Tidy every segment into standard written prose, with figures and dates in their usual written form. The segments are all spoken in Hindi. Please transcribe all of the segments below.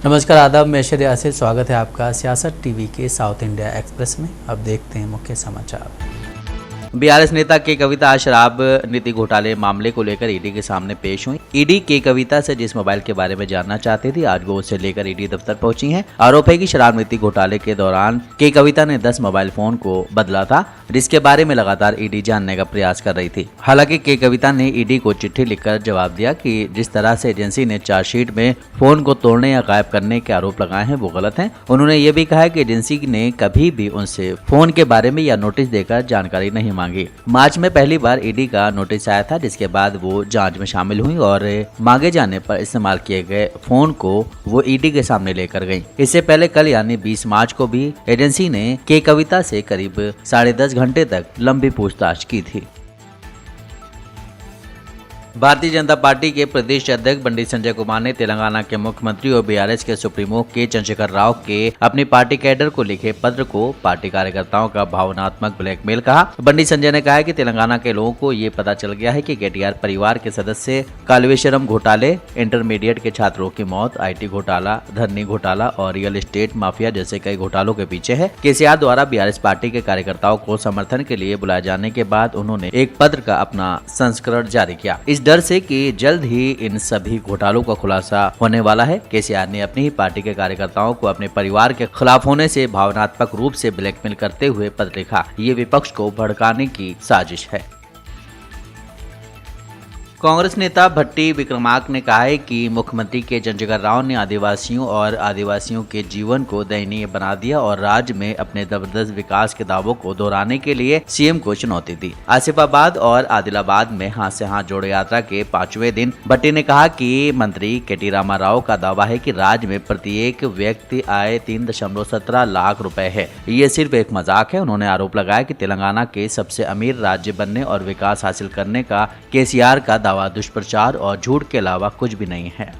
नमस्कार, आदाब। मैं शहर यासिर, स्वागत है आपका सियासत टीवी के साउथ इंडिया एक्सप्रेस में। अब देखते हैं मुख्य समाचार। बीआरएस नेता के कविता शराब नीति घोटाले मामले को लेकर ईडी के सामने पेश हुई। ईडी के कविता से जिस मोबाइल के बारे में जानना चाहती थी, आज वो उसे लेकर ईडी दफ्तर पहुंची हैं। आरोप है कि शराब नीति घोटाले के दौरान के कविता ने 10 मोबाइल फोन को बदला था, जिसके बारे में लगातार ईडी जानने का प्रयास कर रही थी। हालांकि के कविता ने ईडी को चिट्ठी लिखकर जवाब दिया कि जिस तरह से एजेंसी ने चार्जशीट में फोन को तोड़ने या गायब करने के आरोप लगाए हैं वो गलत हैं। उन्होंने ये भी कहा कि एजेंसी ने कभी भी उनसे फोन के बारे में या नोटिस देकर जानकारी नहीं मांगी। मार्च में पहली बार ईडी का नोटिस आया था, जिसके बाद वो जांच में शामिल हुई और मांगे जाने पर इस्तेमाल किए गए फोन को वो ईडी के सामने लेकर गई। इससे पहले कल यानी 20 मार्च को भी एजेंसी ने के कविता से करीब 10.5 घंटे तक लंबी पूछताछ की थी। भारतीय जनता पार्टी के प्रदेश अध्यक्ष बंडी संजय कुमार ने तेलंगाना के मुख्यमंत्री और बीआरएस के सुप्रीमो के चंद्रशेखर राव के अपनी पार्टी कैडर को लिखे पत्र को पार्टी कार्यकर्ताओं का भावनात्मक ब्लैकमेल कहा। बंडी संजय ने कहा कि तेलंगाना के लोगों को ये पता चल गया है कि केटीआर परिवार के सदस्य कालवेश्वरम घोटाले, इंटरमीडिएट के छात्रों की मौत, IT घोटाला, धरनी घोटाला और रियल एस्टेट माफिया जैसे कई घोटालों के पीछे है। केसीआर द्वारा बीआरएस पार्टी के कार्यकर्ताओं को समर्थन के लिए बुलाए जाने के बाद उन्होंने एक पत्र का अपना संस्करण जारी किया, इस डर से कि जल्द ही इन सभी घोटालों का खुलासा होने वाला है। केसीआर ने अपनी ही पार्टी के कार्यकर्ताओं को अपने परिवार के खिलाफ होने से भावनात्मक रूप से ब्लैकमेल करते हुए पत्र लिखा। ये विपक्ष को भड़काने की साजिश है। कांग्रेस नेता भट्टी विक्रमार्क ने कहा है कि मुख्यमंत्री के चंद्रशेखर राव ने आदिवासियों और आदिवासियों के जीवन को दयनीय बना दिया और राज्य में अपने जबरदस्त विकास के दावों को दोहराने के लिए सीएम को चुनौती दी। आसिफाबाद और आदिलाबाद में हाथ से हाथ जोड़े यात्रा के 5वें दिन भट्टी ने कहा कि मंत्री केटी रामाराव का दावा है कि राज्य में प्रत्येक व्यक्ति आय 3.17 लाख रुपए है। ये सिर्फ एक मजाक है। उन्होंने आरोप लगाया कि तेलंगाना के सबसे अमीर राज्य बनने और विकास हासिल करने का केसीआर का दावा दुष्प्रचार और झूठ के अलावा कुछ भी नहीं है।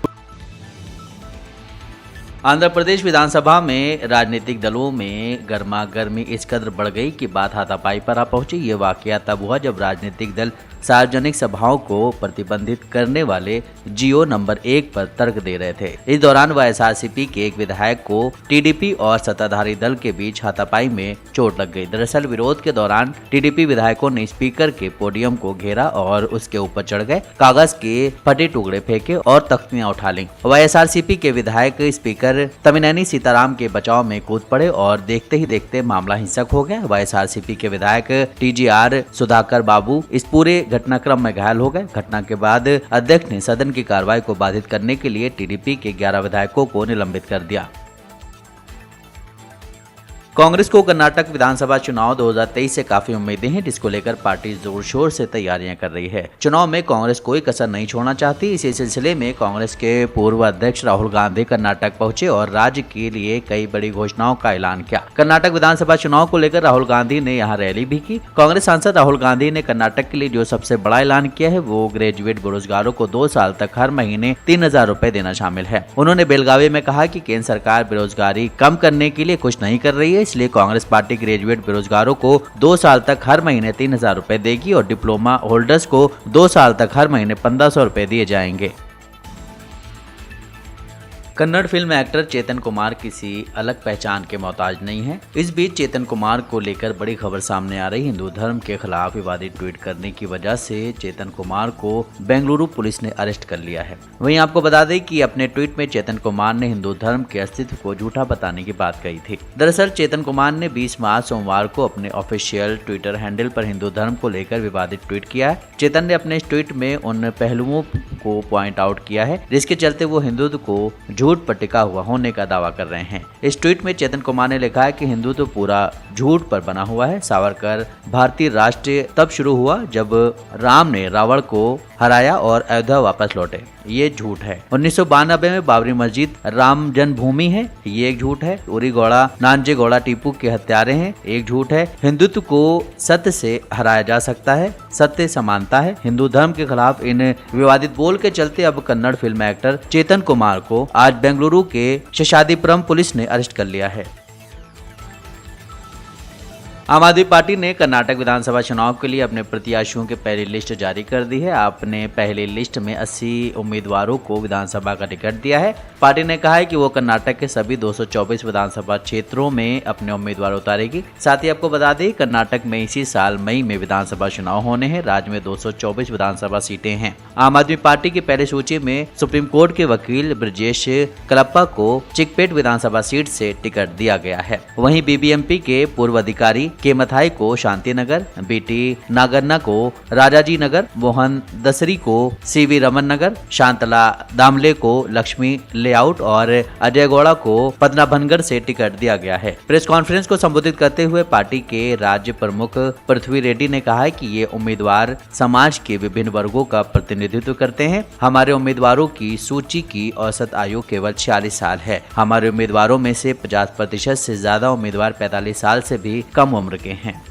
आंध्र प्रदेश विधानसभा में राजनीतिक दलों में गर्मा गर्मी इस कदर बढ़ गई कि बात हाथापाई पर आ पहुंची। ये वाकया तब हुआ जब राजनीतिक दल सार्वजनिक सभाओं को प्रतिबंधित करने वाले जियो नंबर 1 पर तर्क दे रहे थे। इस दौरान वाईएसआरसीपी के एक विधायक को टीडीपी और सत्ताधारी दल के बीच हाथापाई में चोट लग गई। दरअसल विरोध के दौरान टीडीपी विधायकों ने स्पीकर के पोडियम को घेरा और उसके ऊपर चढ़ गए, कागज के फटे टुकड़े फेंके और तख्तियां उठा लीं। वाईएसआरसीपी के विधायक स्पीकर तमिनैनी सीताराम के बचाव में कूद पड़े और देखते ही देखते मामला हिंसक हो गया। वाईएसआरसीपी के विधायक TGR सुधाकर बाबू इस पूरे घटनाक्रम में घायल हो गए। घटना के बाद अध्यक्ष ने सदन की कार्रवाई को बाधित करने के लिए टीडीपी के 11 विधायकों को निलंबित कर दिया। कांग्रेस को कर्नाटक विधानसभा चुनाव 2023 से काफी उम्मीदें हैं, जिसको लेकर पार्टी जोर शोर से तैयारियां कर रही है। चुनाव में कांग्रेस कोई कसर नहीं छोड़ना चाहती। इसी सिलसिले में कांग्रेस के पूर्व अध्यक्ष राहुल गांधी कर्नाटक पहुंचे और राज्य के लिए कई बड़ी घोषणाओं का ऐलान किया। कर्नाटक विधानसभा चुनाव को लेकर राहुल गांधी ने यहाँ रैली भी की। कांग्रेस सांसद राहुल गांधी ने कर्नाटक के लिए जो सबसे बड़ा ऐलान किया है वो ग्रेजुएट बेरोजगारों को 2 साल तक हर महीने 3,000 रुपए देना शामिल है। उन्होंने बेलगावी में कहा कि केंद्र सरकार बेरोजगारी कम करने के लिए कुछ नहीं कर रही है, इसलिए कांग्रेस पार्टी ग्रेजुएट बेरोजगारों को 2 साल तक हर महीने 3,000 रुपए देगी और डिप्लोमा होल्डर्स को 2 साल तक हर महीने 1,500 रुपए दिए जाएंगे। कन्नड़ फिल्म एक्टर चेतन कुमार किसी अलग पहचान के मोहताज नहीं है। इस बीच चेतन कुमार को लेकर बड़ी खबर सामने आ रही। हिंदू धर्म के खिलाफ विवादित ट्वीट करने की वजह से चेतन कुमार को बेंगलुरु पुलिस ने अरेस्ट कर लिया है। वहीं आपको बता दें कि अपने ट्वीट में चेतन कुमार ने हिंदू धर्म के अस्तित्व को झूठा बताने की बात कही थी। दरअसल चेतन कुमार ने 20 मार्च सोमवार को अपने ऑफिशियल ट्विटर हैंडल पर हिंदू धर्म को लेकर विवादित ट्वीट किया है। चेतन ने अपने इस ट्वीट में उन पहलुओं को पॉइंट आउट किया है जिसके चलते वो हिंदुत्व को झूठ पर टिका हुआ होने का दावा कर रहे हैं। इस ट्वीट में चेतन कुमार ने लिखा है कि हिंदुत्व पूरा झूठ पर बना हुआ है। सावरकर भारतीय राष्ट्र तब शुरू हुआ जब राम ने रावण को हराया और अयोध्या वापस लौटे। ये झूठ है। 1992 में बाबरी मस्जिद राम जन्मभूमि है, ये एक झूठ है। उरी गौड़ा नानजे गौड़ा टीपू के हत्यारे हैं, एक झूठ है। हिंदुत्व को सत्य से हराया जा सकता है, सत्य समानता है। हिंदू धर्म के खिलाफ इन विवादित बोल के चलते अब कन्नड़ फिल्म एक्टर चेतन कुमार को आज बेंगलुरु के शेषाद्रिपुरम पुलिस ने अरेस्ट कर लिया है। आम आदमी पार्टी ने कर्नाटक विधानसभा चुनाव के लिए अपने प्रत्याशियों की पहली लिस्ट जारी कर दी है। आपने पहली लिस्ट में 80 उम्मीदवारों को विधानसभा का टिकट दिया है। पार्टी ने कहा है कि वो कर्नाटक के सभी 224 विधानसभा क्षेत्रों में अपने उम्मीदवार उतारेगी। साथ ही आपको बता दें, कर्नाटक में इसी साल मई में विधानसभा चुनाव होने हैं। राज्य में 224 विधानसभा सीटें हैं। आम आदमी पार्टी की पहली सूची में सुप्रीम कोर्ट के वकील ब्रजेश कलप्पा को चिकपेट विधानसभा सीट से टिकट दिया गया है। वहीं बीबीएमपी के पूर्व अधिकारी के मथाई को शांतिनगर, बीटी नागन्ना को राजाजी नगर, मोहन दसरी को सीवी रमन नगर, शांतला दामले को लक्ष्मी लेआउट और अजय गौड़ा को पदनाभनगर से टिकट दिया गया है। प्रेस कॉन्फ्रेंस को संबोधित करते हुए पार्टी के राज्य प्रमुख पृथ्वी रेड्डी ने कहा है कि ये उम्मीदवार समाज के विभिन्न वर्गों का प्रतिनिधित्व करते हैं। हमारे उम्मीदवारों की सूची की औसत आयु केवल 46 साल है। हमारे उम्मीदवारों में से 50% से ज्यादा उम्मीदवार 45 साल से भी कम उम्र के हैं।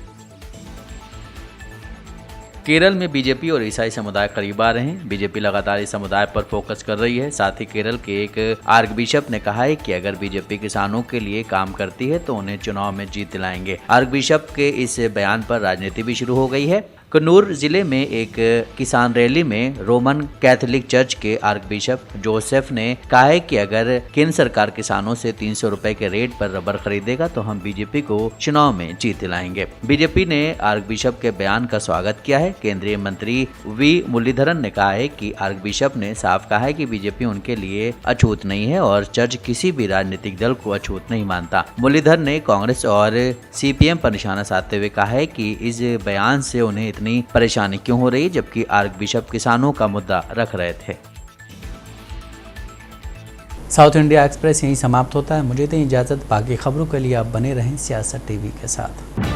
केरल में बीजेपी और ईसाई समुदाय करीब आ रहे हैं। बीजेपी लगातार इस समुदाय पर फोकस कर रही है। साथ ही केरल के एक आर्क बिशप ने कहा है कि अगर बीजेपी किसानों के लिए काम करती है तो उन्हें चुनाव में जीत दिलाएंगे। आर्क बिशप के इस बयान पर राजनीति भी शुरू हो गई है। कन्नूर जिले में एक किसान रैली में रोमन कैथोलिक चर्च के आर्क बिशप जोसेफ ने कहा है कि अगर केंद्र सरकार किसानों से 300 रुपए के रेट पर रबर खरीदेगा तो हम बीजेपी को चुनाव में जीत दिलाएंगे। बीजेपी ने आर्क बिशप के बयान का स्वागत किया है। केंद्रीय मंत्री वी मुरलीधरन ने कहा है कि आर्क बिशप ने साफ कहा है कि बीजेपी उनके लिए अछूत नहीं है और चर्च किसी भी राजनीतिक दल को अछूत नहीं मानता। मुरलीधर ने कांग्रेस और सीपीएम पर निशाना साधते हुए कहा है कि इस बयान से उन्हें इतनी परेशानी क्यों हो रही, जबकि आर्क बिशप किसानों का मुद्दा रख रहे थे। साउथ इंडिया एक्सप्रेस यहीं समाप्त होता है। मुझे दें इजाज़त। बाकी खबरों के लिए आप बने रहें सियासत टीवी के साथ।